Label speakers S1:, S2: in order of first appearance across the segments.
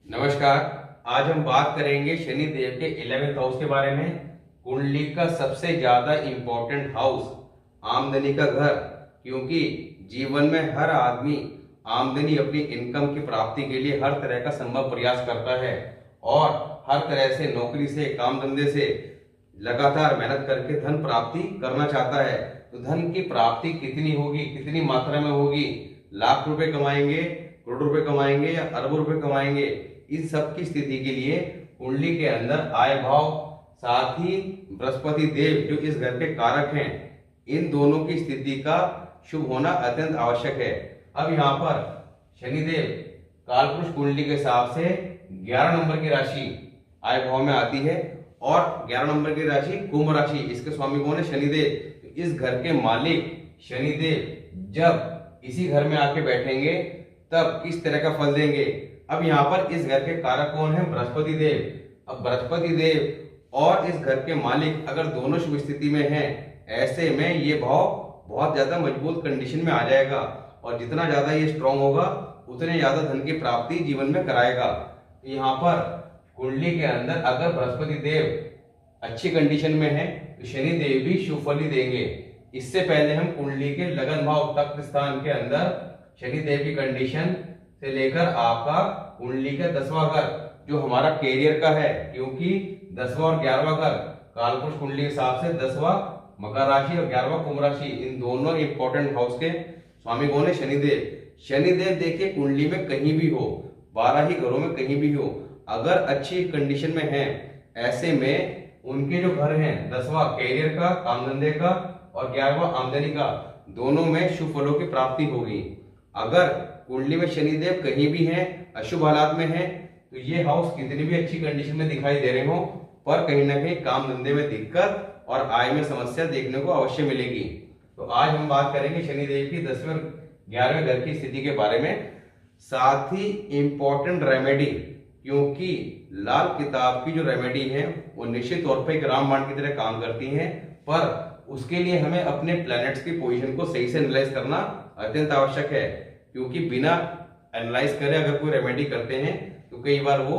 S1: नमस्कार। आज हम बात करेंगे शनि देव के 11th हाउस के बारे में। कुंडली का सबसे ज्यादा इंपॉर्टेंट हाउस, आमदनी का घर, क्योंकि जीवन में हर आदमी आमदनी अपनी इनकम की प्राप्ति के लिए हर तरह का संभव प्रयास करता है और हर तरह से नौकरी से, काम धंधे से लगातार मेहनत करके धन प्राप्ति करना चाहता है। तो धन की प्राप्ति कितनी होगी, कितनी मात्रा में होगी, लाख रुपए कमाएंगे, करोड़ रुपए कमाएंगे या अरबों रुपए कमाएंगे, इस सब की स्थिति के लिए कुंडली के अंदर आय भाव, साथ ही बृहस्पति देव जो इस घर के कारक हैं, इन दोनों की स्थिति का शुभ होना अत्यंत आवश्यक है। अब यहाँ पर शनिदेव कालपुरुष कुंडली के हिसाब से 11 नंबर की राशि आय भाव में आती है और 11 नंबर की राशि कुंभ राशि, इसके स्वामी कौन है? शनिदेव। तो इस घर के मालिक शनिदेव जब इसी घर में आके बैठेंगे तब किस तरह का फल देंगे। अब यहाँ पर इस घर के कारक कौन है? बृहस्पति देव। अब बृहस्पति देव और इस घर के मालिक अगर दोनों शुभ स्थिति में हैं, ऐसे में ये भाव बहुत ज्यादा मजबूत कंडीशन में आ जाएगा और जितना ज्यादा ये स्ट्रांग होगा उतने ज्यादा धन की प्राप्ति जीवन में कराएगा। यहाँ पर कुंडली के अंदर अगर बृहस्पति देव अच्छी कंडीशन में है तो शनि देव भी शुभ फल ही देंगे। इससे पहले हम कुंडली के लगन भाव तख्त स्थान के अंदर शनि देव की कंडीशन से लेकर आपका कुंडली का 10वां घर जो हमारा कैरियर का है, क्योंकि 10वां और 11वां घर कालपुरुष कुंडली के हिसाब से 10वां मकर राशि और 11वां कुंभ राशि, इन दोनों इंपॉर्टेंट हाउस के स्वामी कौन है? शनिदेव। शनिदेव देखिए कुंडली में कहीं भी हो, 12 ही घरों में कहीं भी हो, अगर अच्छी कंडीशन में है, ऐसे में उनके जो घर हैं 10वां कैरियर का, काम धंधे का और 11वां आमदनी का, दोनों में शुभ फलों की प्राप्ति होगी। अगर कुंडली में शनिदेव कहीं भी हैं, अशुभ हालात में हैं, तो ये हाउस कितनी भी अच्छी कंडीशन में दिखाई दे रहे हो, पर कहीं ना कहीं काम धंधे में दिक्कत और आय में समस्या देखने को अवश्य मिलेगी। तो आज हम बात करेंगे शनिदेव की 10वें और 11वें घर की स्थिति के बारे में, साथ ही इंपॉर्टेंट रेमेडी, क्योंकि लाल किताब की जो रेमेडी है वो निश्चित तौर पर एक रामबाण की तरह काम करती है, पर उसके लिए हमें अपने प्लैनेट्स की पोजीशन को सही से एनालाइज करना अत्यंत आवश्यक है, क्योंकि बिना एनालाइज करे अगर कोई रेमेडी करते हैं तो कई बार वो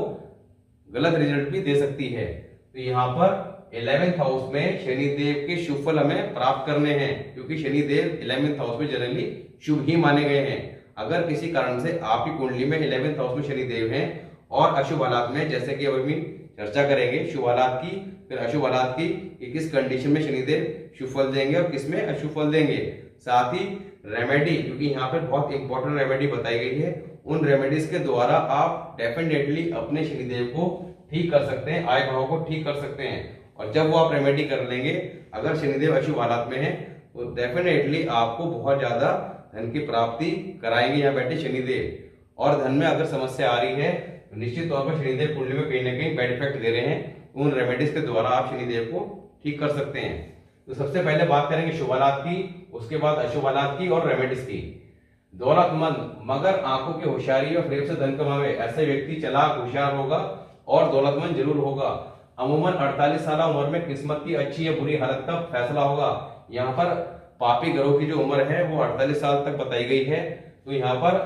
S1: गलत रिजल्ट भी दे सकती है। तो यहाँ पर 11th हाउस में शनिदेव के शुभ फल हमें प्राप्त करने हैं, क्योंकि शनिदेव 11th हाउस में जनरली शुभ ही माने गए हैं। अगर किसी कारण से आपकी कुंडली में 11th हाउस में शनिदेव हैं और अशुभ हालात में, जैसे कि अभी चर्चा करेंगे शुभ हालात की फिर अशुभ हालात की, कि किस कंडीशन में शनिदेव शुभ फल देंगे और किस में अशुभ फल देंगे, साथ ही रेमेडी, क्योंकि यहाँ पर बहुत इंपॉर्टेंट रेमेडी बताई गई है, उन रेमेडीज के द्वारा आप डेफिनेटली अपने शनिदेव को ठीक कर सकते हैं, आय भाव को ठीक कर सकते हैं। और जब वो आप रेमेडी कर लेंगे, अगर शनिदेव अशुभ हालात में है तो डेफिनेटली आपको बहुत ज्यादा धन की प्राप्ति कराएंगे यहाँ बैठे शनिदेव। और धन में अगर समस्या आ रही है तो निश्चित तौर पर शनिदेव कुंडली में कहीं ना कहीं बैड इफेक्ट दे रहे हैं, उन रेमेडीज के द्वारा आप शनिदेव को ठीक कर सकते हैं। तो सबसे पहले बात करेंगे शुभ हालात की, उसके बाद अशुभ हालात की और रेमेडीज की। दौलतमंद मगर आंखों की होशियारी और फ्रेम से धन कमावे, ऐसे व्यक्ति चालाक होशियार होगा और दौलतमंद जरूर होगा। अमूमन 48 साल उम्र में किस्मत की अच्छी या बुरी हालत का फैसला होगा। यहाँ पर पापी ग्रहों की जो उम्र है वो 48 साल तक बताई गई है। तो यहाँ पर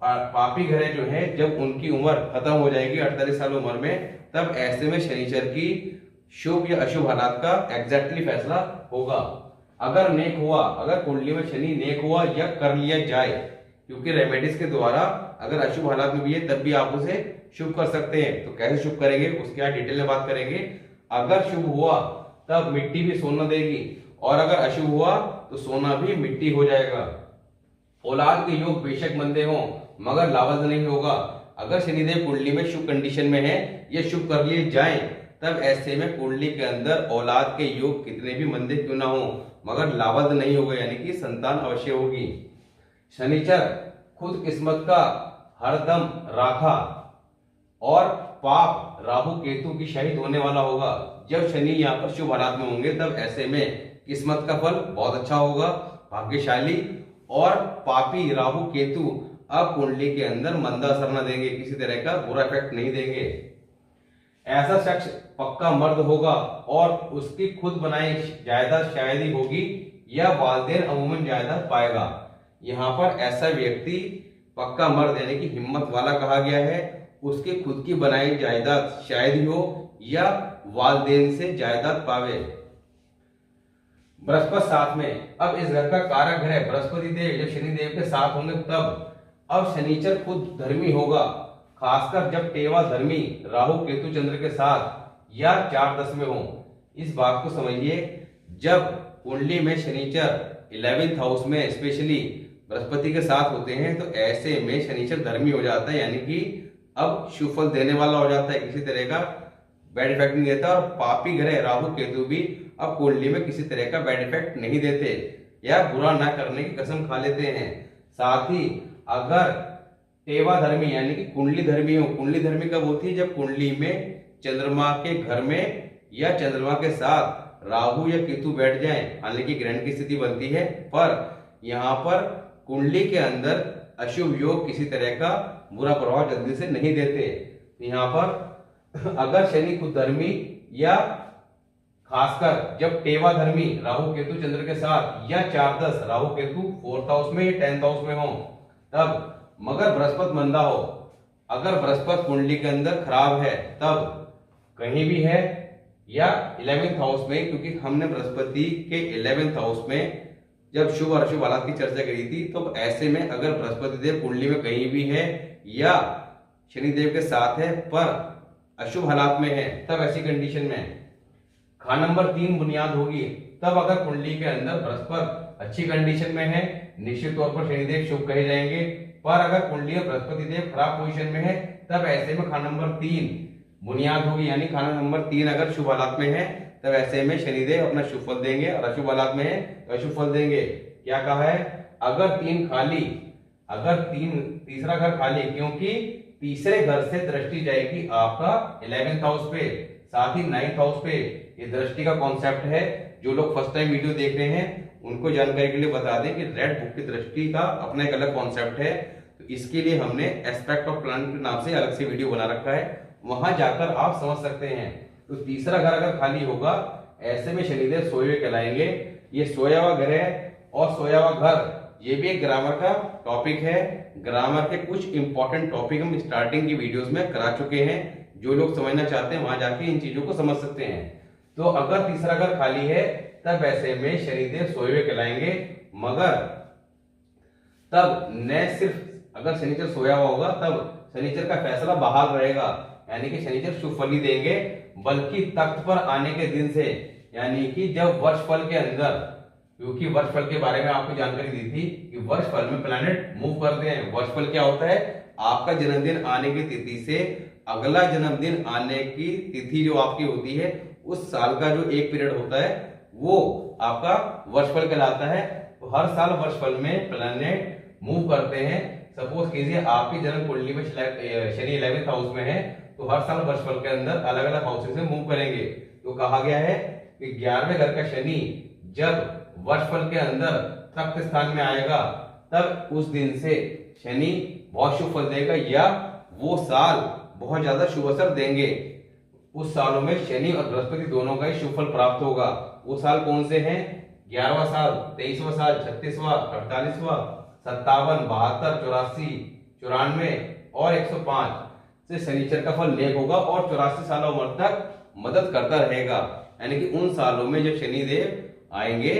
S1: पापी ग्रह जो है जब उनकी उम्र खत्म हो जाएगी 48 साल उम्र में, तब ऐसे में शनिचर की शुभ या अशुभ हालात का एग्जैक्टली फैसला होगा। अगर नेक हुआ, अगर कुंडली में शनि नेक हुआ या कर लिया जाए, क्योंकि रेमेडीज के द्वारा अगर अशुभ हालात में भी है तब भी आप उसे शुभ कर सकते हैं। तो कैसे शुभ करेंगे उसके यहाँ डिटेल में बात करेंगे। अगर शुभ हुआ तब मिट्टी भी सोना देगी और अगर अशुभ हुआ तो सोना भी मिट्टी हो जाएगा। औलाद के योग बेशक मंदे हों मगर लाभद नहीं होगा। अगर शनिदेव कुंडली में शुभ कंडीशन में है या शुभ कर लिए जाए, तब ऐसे में कुंडली के अंदर औलाद के योग कितने भी मंदे क्यों ना हो मगर लाभद नहीं होगा, यानी कि संतान अवश्य होगी। शनिचर खुद किस्मत का हरदम राखा और पाप राहु केतु की शहीद होने वाला होगा। जब शनि यहाँ पर शुभ हालात में होंगे तब ऐसे में किस्मत का फल बहुत अच्छा होगा, भाग्यशाली, और पापी राहु केतु अब कुंडली के अंदर मंदा असर न देंगे, किसी तरह का बुरा इफेक्ट नहीं देंगे। ऐसा शख्स पक्का मर्द होगा और उसकी खुद बनाई जायदाद शायद ही होगी या वालिदैन अमूमन जायदाद पाएगा। यहाँ पर ऐसा व्यक्ति पक्का मर्द यानी कि हिम्मत वाला कहा गया है उसकी खुद की बनाई जायदाद शायद ही हो या वालदेन से जायदाद पावे। बृहस्पति साथ में, अब इस घर का कारक ग्रह बृहस्पति देव जब शनि देव के साथ होंगे तब। अब शनिचर खुद धर्मी होगा, खासकर जब टेवा धर्मी राहु केतु चंद्र के साथ या 4-10 में हो। इस बात को समझिए, जब कुंडली में शनिचर 11th हाउस में स्पेशली बृहस्पति के साथ होते हैं तो ऐसे में शनिचर धर्मी हो जाता है, यानी कि अब शुभ फल देने वाला हो जाता है, किसी तरह का बैड इफेक्ट नहीं देता। और पापी ग्रह राहु केतु भी अब कुंडली में किसी तरह का बैड इफेक्ट नहीं देते या बुरा ना करने की कसम खा लेते हैं। साथ ही अगर टेवा धर्मी यानी कि कुंडली धर्मी हो, कुंडली धर्मी कब होती है? जब कुंडली में चंद्रमा के घर में या चंद्रमा के साथ राहु या केतु बैठ जाएं, हालांकि ग्रहण की स्थिति बनती है, पर यहाँ पर कुंडली के अंदर अशुभ योग किसी तरह का बुरा प्रभाव जल्दी से नहीं देते। यहाँ पर अगर शनि खुद धर्मी या खासकर जब टेवा धर्मी राहु केतु चंद्र के साथ या 4-10 राहु केतु 4th हाउस में या 10th हाउस में हो तब, मगर बृहस्पति मंदा हो, अगर बृहस्पति कुंडली के अंदर खराब है तब कहीं भी है या 11th हाउस में, क्योंकि हमने बृहस्पति के 11th हाउस में जब शुभ और अशुभ हालात की चर्चा करी थी, तो ऐसे में अगर बृहस्पति देव कुंडली में कहीं भी है या शनि देव के साथ है पर अशुभ हालात में है, तब ऐसी कंडीशन में खान नंबर 3 बुनियाद होगी। तब अगर कुंडली के अंदर बृहस्पति अच्छी कंडीशन में है, निश्चित तौर पर शनिदेव शुभ कहे जाएंगे। पर अगर कुंडली में बृहस्पति देव खराब पोजीशन में है, तब ऐसे में खान नंबर 3 बुनियाद होगी, यानी खाना नंबर 3 अगर शुभ हालात में है तब ऐसे में शनिदेव अपना शुभ फल देंगे, और अशुभ हालात में है तो अशुभ फल देंगे। क्या कहा है? अगर 3 खाली, अगर तीसरा घर खाली, क्योंकि तीसरे घर से दृष्टि जाएगी आपका 11th हाउस पे, साथ ही 9th हाउस पे। ये दृष्टि का कॉन्सेप्ट है, जो लोग फर्स्ट टाइम वीडियो देख रहे हैं उनको जानकारी के लिए बता दें कि रेड बुक की दृष्टि का अपना एक अलग कॉन्सेप्ट है। तो इसके लिए हमने एस्पेक्ट ऑफ प्लान के नाम से अलग से वीडियो बना रखा है, वहां जाकर आप समझ सकते हैं। तो तीसरा घर अगर खाली होगा, ऐसे में शनिदेव सोए हुए कहलाएंगे। ये सोया हुआ ग्रह और सोया हुआ घर, ये भी एक ग्रामर का टॉपिक है। ग्रामर के कुछ इंपॉर्टेंट टॉपिक हम स्टार्टिंग की वीडियोस में करा चुके हैं, जो लोग समझना चाहते हैं वहां जाके इन चीजों को समझ सकते हैं। तो अगर तीसरा घर खाली है तब ऐसे में शनिदेव सोए हुए कहलाएंगे, मगर तब न सिर्फ अगर शनिचर सोया हुआ होगा तब शनिचर का फैसला बहाल रहेगा, यानी कि शनिचर शुभ फल ही देंगे, बल्कि तख्त पर आने के दिन से, यानी कि जब वर्ष फल के अंदर, क्योंकि वर्ष फल के बारे में आपको जानकारी दी थी कि वर्ष फल में प्लैनेट मूव करते हैं। वर्ष फल क्या होता है? आपका जन्मदिन आने की तिथि से अगला जन्मदिन आने की तिथि जो आपकी होती है, उस साल का जो एक पीरियड होता है वो आपका वर्षफल कहलाता है। तो हर साल वर्षफल में प्लैनेट मूव करते हैं। सपोज कीजिए आपकी जन्म कुंडली में शनि 11th हाउस में है, तो हर साल वर्षफल के अंदर अलग अलग हाउसेस में मूव करेंगे। तो कहा गया है कि 11वें घर का शनि जब वर्षफल के अंदर तख्त स्थान में आएगा, तब उस दिन से शनि बहुत शुभ फल देगा या वो साल बहुत ज्यादा शुभ असर देंगे। उस सालों में शनि और बृहस्पति दोनों का ही शुभ फल प्राप्त होगा। वो साल कौन से हैं? 11वां साल, 23वां साल, 36वां, 48वां, 57, 72, 84, 94 और 105 से शनिचर का फल नेक होगा और 84 साल उम्र तक मदद करता रहेगा। यानी कि उन सालों में जब शनि देव आएंगे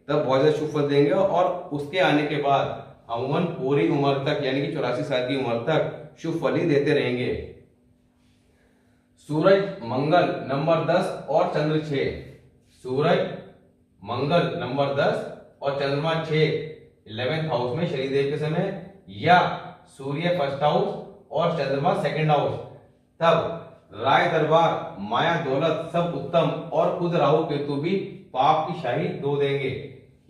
S1: तब बहुत ज्यादा शुभ फल देंगे, और उसके आने के बाद अमूमन पूरी उम्र तक, यानी कि 84 साल की उम्र तक शुभ फल ही देते रहेंगे। सूरज मंगल नंबर 10 और चंद्र 6, सूरज मंगल नंबर 10 और चंद्रमा 6 11th हाउस में शनिदेव के समय, या सूर्य 1st हाउस और चंद्रमा 2nd हाउस, तब राय दरबार माया दौलत सब उत्तम, और खुद राहु केतु भी पाप की शाही दो देंगे।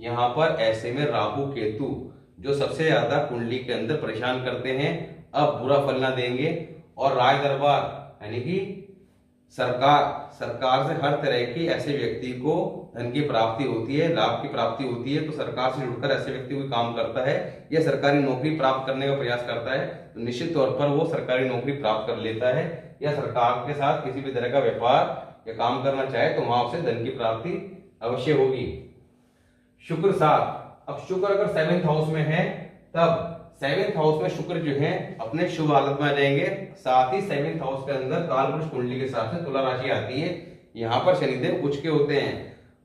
S1: यहाँ पर ऐसे में राहु केतु जो सबसे ज्यादा कुंडली के अंदर परेशान करते हैं, अब बुरा फल ना देंगे। और राय दरबार यानी कि सरकार से हर तरह की ऐसे व्यक्ति को धन की प्राप्ति होती है, लाभ की प्राप्ति होती है। तो सरकार से जुड़कर ऐसे व्यक्ति कोई काम करता है या सरकारी नौकरी प्राप्त करने का प्रयास करता है, तो निश्चित तौर पर वो सरकारी नौकरी प्राप्त कर लेता है, या सरकार के साथ किसी भी तरह का व्यापार या काम करना चाहे तो वहां उसे धन की प्राप्ति अवश्य होगी। शुक्र साथ, अब शुक्र अगर 7th हाउस में है तब सेवेंथ हाउस में शुक्र जो है अपने शुभ हालत में आ जाएंगे। साथ ही सेवेंथ हाउस के अंदर कालपुरुष कुंडली के हिसाब से तुला राशि आती है, यहाँ पर शनिदेव उच्च के होते हैं।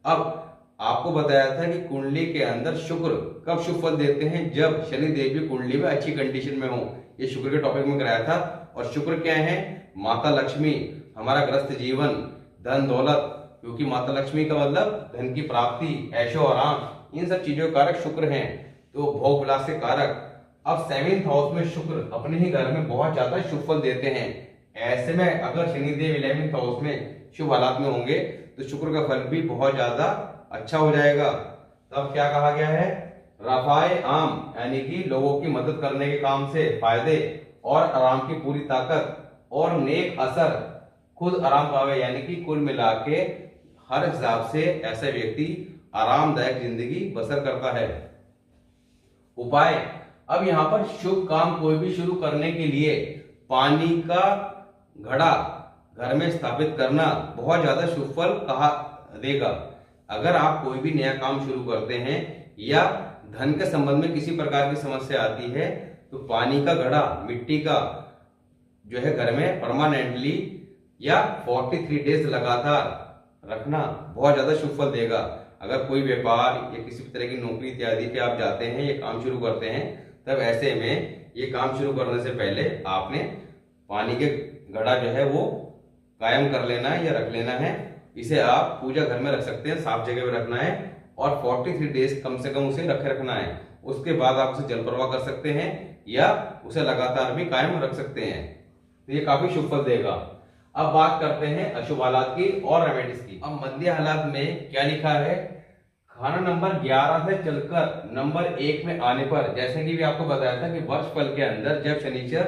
S1: अब आपको बताया था कि कुंडली के अंदर शुक्र कब शुभ फल देते हैं, जब शनिदेव भी कुंडली में अच्छी कंडीशन में हो। ये शुक्र के टॉपिक में कराया था। और शुक्र क्या है? माता लक्ष्मी, हमारा ग्रस्त जीवन, धन दौलत, क्योंकि माता लक्ष्मी का मतलब धन की प्राप्ति, ऐशो आराम, इन सब चीजों के कारक शुक्र हैं, तो भोग विलास के कारक। अब सेवेंथ हाउस में शुक्र अपने ही घर में बहुत ज्यादा शुभ फल देते हैं। ऐसे में अगर शनिदेव 11th हाउस में शुभ हालात में होंगे तो शुक्र का फल भी बहुत ज्यादा अच्छा हो जाएगा। तब क्या कहा गया है? रफाए आम, यानी कि लोगों की मदद करने के काम से फायदे और आराम की पूरी ताकत और नेक असर, खुद आराम पावे, यानी कि कुल मिला के हर हिसाब से ऐसा व्यक्ति आरामदायक जिंदगी बसर करता है। उपाय, अब यहाँ पर शुभ काम कोई भी शुरू करने के लिए पानी का घड़ा घर में स्थापित करना बहुत ज्यादा शुभ फल कहा देगा। अगर आप कोई भी नया काम शुरू करते हैं या धन के संबंध में किसी प्रकार की समस्या आती है तो पानी का घड़ा, मिट्टी का जो है घर में परमानेंटली या 43 डेज लगातार रखना बहुत ज्यादा शुभ फल देगा। अगर कोई व्यापार या किसी तरह की नौकरी इत्यादि पे आप जाते हैं, ये काम शुरू करते हैं, तब ऐसे में ये काम शुरू करने से पहले आपने पानी के घड़ा जो है वो कायम कर लेना है या रख लेना है। इसे आप पूजा घर में रख सकते हैं, साफ जगह में रखना है और 43 डेज कम से कम उसे रखे रखना है। उसके बाद आप उसे जल प्रवाह कर सकते हैं या उसे लगातार भी कायम रख सकते हैं, तो ये काफी शुभ फल देगा। अब बात करते हैं अशुभ हालात की और रेमेडीज की। अब मंदी हालात में क्या लिखा है? खाना नंबर 11 से चलकर नंबर 1 में आने पर, जैसे कि भी आपको बताया था कि वर्ष फल के अंदर जब शनिचर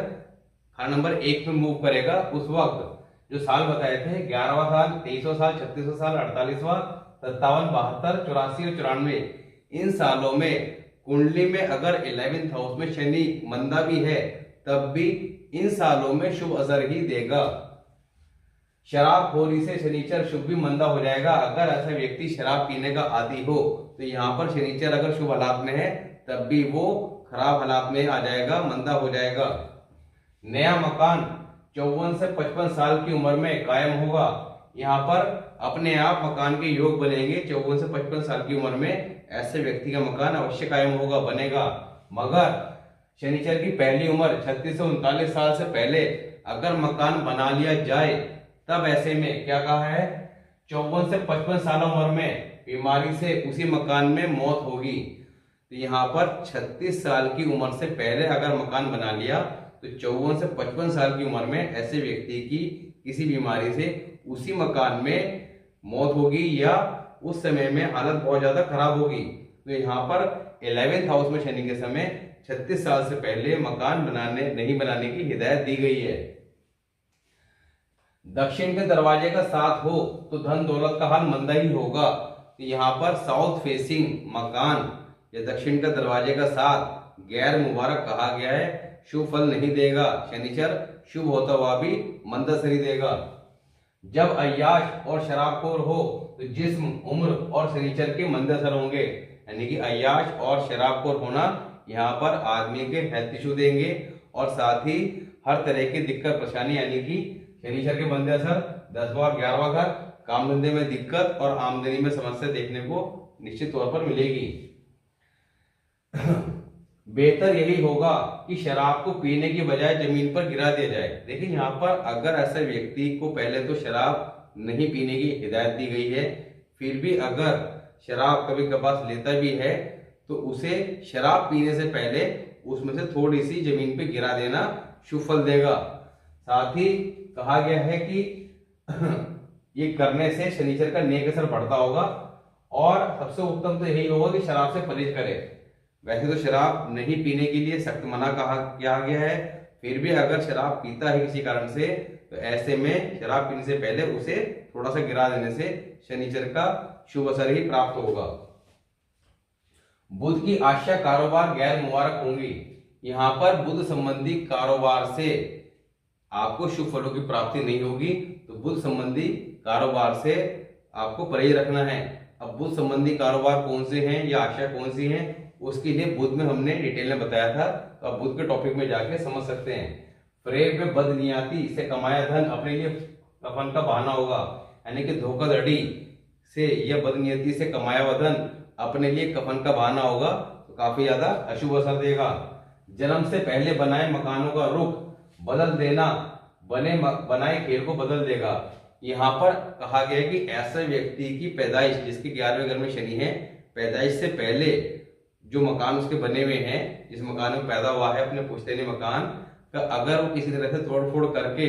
S1: खाना नंबर 1 में मूव करेगा, उस वक्त जो साल बताए थे 11वां साल, 23वां साल, 36वां साल, 48वां, 57, 72, 84 और 94, इन सालों में कुंडली में अगर 11th हाउस में शनि मंदा भी है तब भी इन सालों में शुभ असर ही देगा। शराबखोरी से शनिचर शुभ भी मंदा हो जाएगा। अगर ऐसा व्यक्ति शराब पीने का आदी हो तो यहाँ पर शनिचर अगर शुभ हालात में है तब भी वो खराब हालात में आ जाएगा, मंदा हो जाएगा। नया मकान 54 से 55 साल की उम्र में कायम होगा। यहाँ पर अपने आप मकान के योग बनेंगे। 54 से 55 साल की उम्र में ऐसे व्यक्ति का मकान अवश्य कायम होगा, बनेगा। मगर शनिचर की पहली उम्र 36 से 39 साल से पहले अगर मकान बना लिया जाए तब ऐसे में क्या कहा है? 54 से 55 साल उम्र में बीमारी से उसी मकान में मौत होगी। तो यहाँ पर 36 साल की उम्र से पहले अगर मकान बना लिया तो 54 से 55 साल की उम्र में ऐसे व्यक्ति की किसी बीमारी से उसी मकान में मौत होगी या उस समय में हालत बहुत ज्यादा खराब होगी। तो यहाँ पर 11th हाउस में शनि के समय 36 साल से पहले मकान नहीं बनाने की हिदायत दी गई है। दक्षिण के दरवाजे का साथ हो तो धन दौलत का हाल मंदा ही होगा। तो यहाँ पर साउथ फेसिंग मकान या दक्षिण का दरवाजे का साथ गैर मुबारक कहा गया है, शुभ फल नहीं देगा। शनिचर शुभ होता हुआ भी मंदा असर ही देगा। जब अय्याश और शराबखोर हो तो जिस्म, उम्र और शनिचर के मंदे असर होंगे। यानी कि अय्याश और शराबखोर होना यहाँ पर आदमी के हेल्थ इशू देंगे और साथ ही हर तरह की दिक्कत परेशानी, यानी कि शनिचर के मंदे असर 10वां और 11वां घर, काम धंधे में दिक्कत और आमदनी में समस्या देखने को निश्चित तौर पर मिलेगी। बेहतर यही होगा कि शराब को पीने की बजाय जमीन पर गिरा दिया जाए। देखिए यहाँ पर अगर ऐसे व्यक्ति को पहले तो शराब नहीं पीने की हिदायत दी गई है, फिर भी अगर शराब कभी कभार लेता भी है तो उसे शराब पीने से पहले उसमें से थोड़ी सी जमीन पे गिरा देना शुभ फल देगा। साथ ही कहा गया है कि ये करने से शनिचर का नेक असर बढ़ता होगा और सबसे उत्तम तो यही होगा कि शराब से परहेज करे। वैसे तो शराब नहीं पीने के लिए सख्त मना किया गया है, फिर भी अगर शराब पीता है किसी कारण से तो ऐसे में शराब पीने से पहले उसे थोड़ा सा गिरा देने से शनिचर का शुभ असर ही प्राप्त होगा। बुध की आशा कारोबार गैर मुबारक होंगी। यहाँ पर बुध संबंधी कारोबार से आपको शुभ फलों की प्राप्ति नहीं होगी, तो बुध संबंधी कारोबार से आपको परहेज रखना है। अब बुध संबंधी कारोबार कौन से हैं या आशा कौन सी हैं, उसके लिए बुध में हमने डिटेल में बताया था, तो आप बुध के टॉपिक में जाके समझ सकते हैं। प्रेम में बदनियती से कमाया धन अपने लिए कफन का बहाना होगा, यानी कि धोखाधड़ी से या बदनियती से कमाया हुआ धन अपने लिए कफन का बहाना होगा, तो काफी ज्यादा अशुभ असर देगा। जन्म से पहले बनाए मकानों का रुख बदल देना बनाए खेल को बदल देगा। यहाँ पर कहा गया है कि ऐसे व्यक्ति की पैदाइश, जिसके 11वें घर में शनि है, पैदाइश से पहले जो मकान उसके बने हुए हैं, जिस मकान में पैदा हुआ है अपने पुश्तैनी मकान का, अगर वो किसी तरह से तोड़फोड़ करके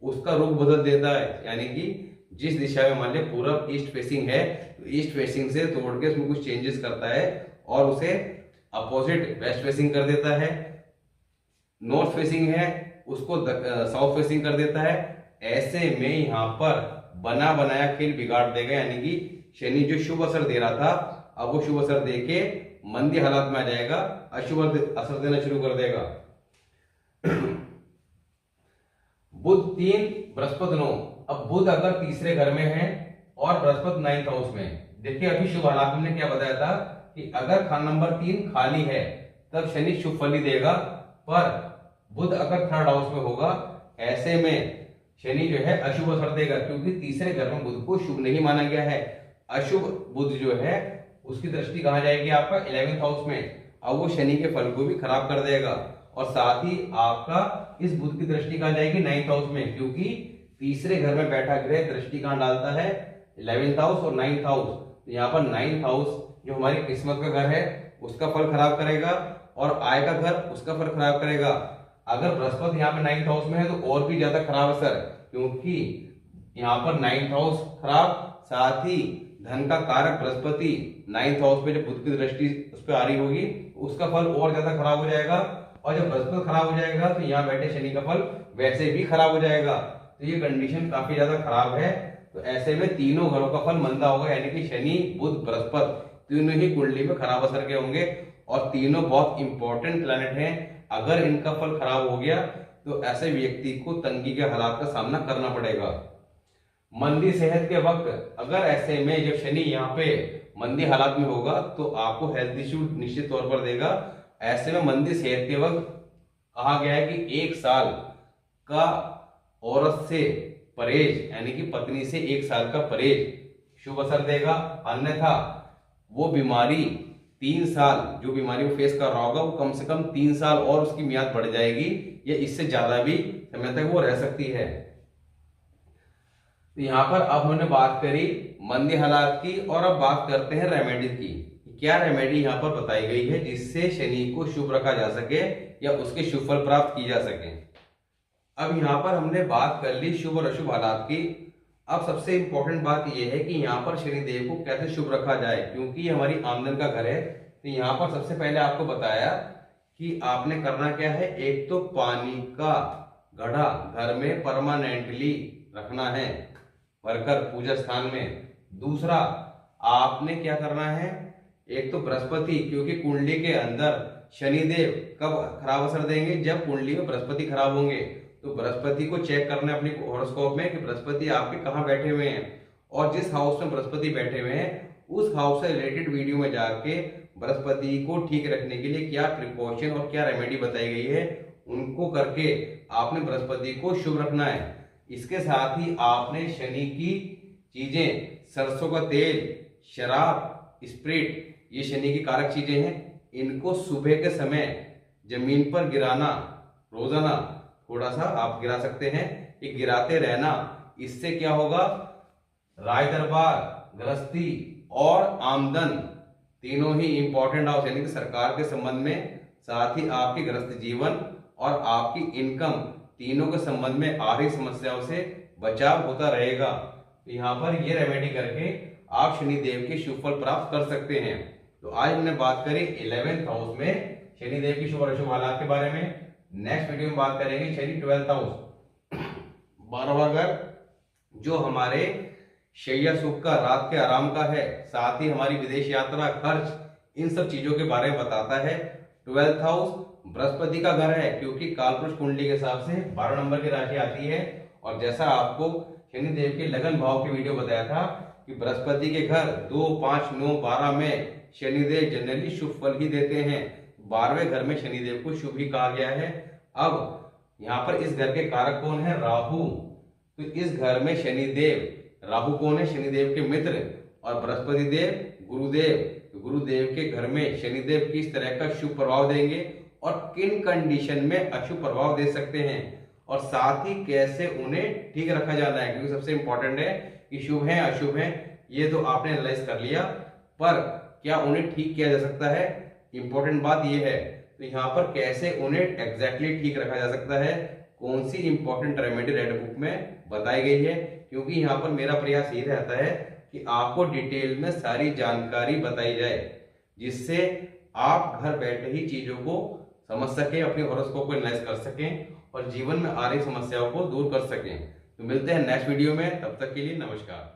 S1: उसका रुख बदल देता है, यानी कि जिस दिशा में मान लिया पूरब ईस्ट फेसिंग है, तो ईस्ट फेसिंग से तोड़ के उसमें कुछ चेंजेस करता है और उसे अपोजिट वेस्ट फेसिंग कर देता है, नॉर्थ फेसिंग है उसको साउथ फेसिंग कर देता है, ऐसे में यहाँ पर बना बनाया खेल बिगाड़ देगा। यानी कि शनि जो शुभ असर दे रहा था, अब वो शुभ असर दे के मंदी हालात में आ जाएगा, अशुभ असर देना शुरू कर देगा। बुध 3 बृहस्पति 9। अब बुध अगर तीसरे घर में है और बृहस्पति 9th हाउस में, देखिए अभी शुभ हालात में क्या बताया था कि अगर खाना नंबर 3 खाली है तब शनि शुभ फल ही देगा, पर बुध अगर 3rd हाउस में होगा, ऐसे में शनि जो है अशुभ असर देगा, क्योंकि तीसरे घर में बुध को शुभ नहीं माना गया है। अशुभ बुध जो है उसकी दृष्टि कहाँ जाएगी आपका 11th हाउस में, अब वो शनि के फल को भी खराब कर देगा, और साथ ही आपका इस बुध की दृष्टि कहाँ जाएगी 9th हाउस में, क्योंकि तीसरे घर में बैठा ग्रह दृष्टि कहाँ डालता है 11th हाउस और 9th हाउस। तो यहाँ पर 9th हाउस जो हमारी किस्मत का घर है उसका फल खराब करेगा, और आय का घर उसका फल खराब करेगा। अगर बृहस्पति यहाँ पे 9th हाउस में है तो और भी ज्यादा खराब असर, क्योंकि यहाँ पर 9th हाउस खराब, साथ ही धन का कारक बृहस्पति 9th हाउस पे जब बुध की दृष्टि उस पर आ रही होगी, उसका फल और ज्यादा खराब हो जाएगा, और जब बृहस्पति खराब हो जाएगा तो यहाँ बैठे शनि का फल वैसे भी खराब हो जाएगा। तो ये कंडीशन काफी ज्यादा खराब है। तो ऐसे में तीनों घरों का फल मंदा होगा, यानी कि शनि बुध बृहस्पति तीनों ही कुंडली में खराब असर के होंगे, और तीनों बहुत इंपॉर्टेंट प्लैनेट हैं। अगर इनका फल खराब हो गया तो ऐसे व्यक्ति को तंगी के हालात का सामना करना पड़ेगा। मंदी सेहत के वक्त अगर ऐसे में जब शनि यहाँ पे मंदी हालात में होगा तो आपको हेल्थ इश्यू निश्चित तौर पर देगा। ऐसे में मंदी सेहत के वक्त कहा गया है कि 1 साल का औरत से परहेज, यानी कि पत्नी से 1 साल का परहेज शुभ असर देगा, अन्यथा वो बीमारी 3 साल जो बीमारी वो फेस कर रहा होगा वो कम से कम 3 साल और उसकी मियाद बढ़ जाएगी, या इससे ज्यादा भी समय तक वो रह सकती है। तो यहाँ पर अब हमने बात करी मंदी हालात की, और अब बात करते हैं रेमेडी की। क्या रेमेडी यहाँ पर बताई गई है जिससे शनि को शुभ रखा जा सके या उसके शुभ फल प्राप्त की जा सके। अब यहाँ पर हमने बात कर ली शुभ और अशुभ हालात की। अब सबसे इंपॉर्टेंट बात यह है कि यहाँ पर शनिदेव को कैसे शुभ रखा जाए, क्योंकि हमारी आमदन का घर है। तो यहाँ पर सबसे पहले आपको बताया कि आपने करना क्या है, एक तो पानी का घड़ा घर में परमानेंटली रखना है भरकर पूजा स्थान में। दूसरा आपने क्या करना है, एक तो बृहस्पति, क्योंकि कुंडली के अंदर शनिदेव कब खराब असर देंगे, जब कुंडली में बृहस्पति खराब होंगे। तो बृहस्पति को चेक करना है अपने हॉरोस्कोप में कि बृहस्पति आपके कहाँ बैठे हुए हैं, और जिस हाउस में बृहस्पति बैठे हुए हैं उस हाउस से रिलेटेड वीडियो में जाके बृहस्पति को ठीक रखने के लिए क्या प्रिकॉशन और क्या रेमेडी बताई गई है उनको करके आपने बृहस्पति को शुभ रखना है। इसके साथ ही आपने शनि की चीजें, सरसों का तेल, शराब, स्प्रिट, ये शनि की कारक चीजें हैं, इनको सुबह के समय जमीन पर गिराना, रोजाना थोड़ा सा आप गिरा सकते हैं, ये गिराते रहना। इससे क्या होगा, राय दरबार, गृहस्थी और आमदन तीनों ही इंपॉर्टेंट हाउस यानी कि सरकार के संबंध में, साथ ही आपके गृहस्थ जीवन और आपकी इनकम तीनों के संबंध में आ रही समस्याओं से बचाव होता रहेगा। तो यहाँ पर ये रेमेडी करके आप शनिदेव के शुभ फल प्राप्त कर सकते हैं। तो आज हमने बात करी 11th हाउस में शनिदेव की शुभ और अशुभ हालात के बारे में। नेक्स्ट वीडियो में बात करेंगे शनि 12th हाउस 12वां घर, जो हमारे शैया सुख का, रात के आराम का है, साथ ही हमारी विदेश यात्रा, खर्च, इन सब चीजों के बारे में बताता है। 12th हाउस बृहस्पति का घर है, क्योंकि कालपुरुष कुंडली के हिसाब से 12 नंबर की राशि आती है। और जैसा आपको शनिदेव के लगन भाव के वीडियो बताया था कि बृहस्पति के घर 2, 5, 9, 12 में शनिदेव जनरली शुभ फल ही देते हैं। 12वें घर में शनिदेव को शुभ ही कहा गया है। अब यहाँ पर इस घर के कारक कौन है? राहु। तो इस घर में शनिदेव, राहु कौन है? शनिदेव के मित्र। और बृहस्पति देव गुरुदेव, तो गुरुदेव के घर में शनिदेव किस तरह का शुभ प्रभाव देंगे और किन कंडीशन में अशुभ प्रभाव दे सकते हैं, और साथ ही कैसे उन्हें ठीक रखा जाना है, क्योंकि सबसे इंपॉर्टेंट है कि शुभ है अशुभ है ये तो आपने एनालाइज कर लिया, पर क्या उन्हें ठीक किया जा सकता है, इंपॉर्टेंट बात ये है। तो यहाँ पर कैसे उन्हें एग्जैक्टली ठीक रखा जा सकता है, कौन सी इंपॉर्टेंट रेमेडी रेड बुक में बताई गई है, क्योंकि यहाँ पर मेरा प्रयास ये रहता है कि आपको डिटेल में सारी जानकारी बताई जाए, जिससे आप घर बैठे ही चीजों को समझ सकें, अपने हॉरोस्कोप को एनालाइज कर सकें और जीवन में आ रही समस्याओं को दूर कर सकें। तो मिलते हैं नेक्स्ट वीडियो में, तब तक के लिए नमस्कार।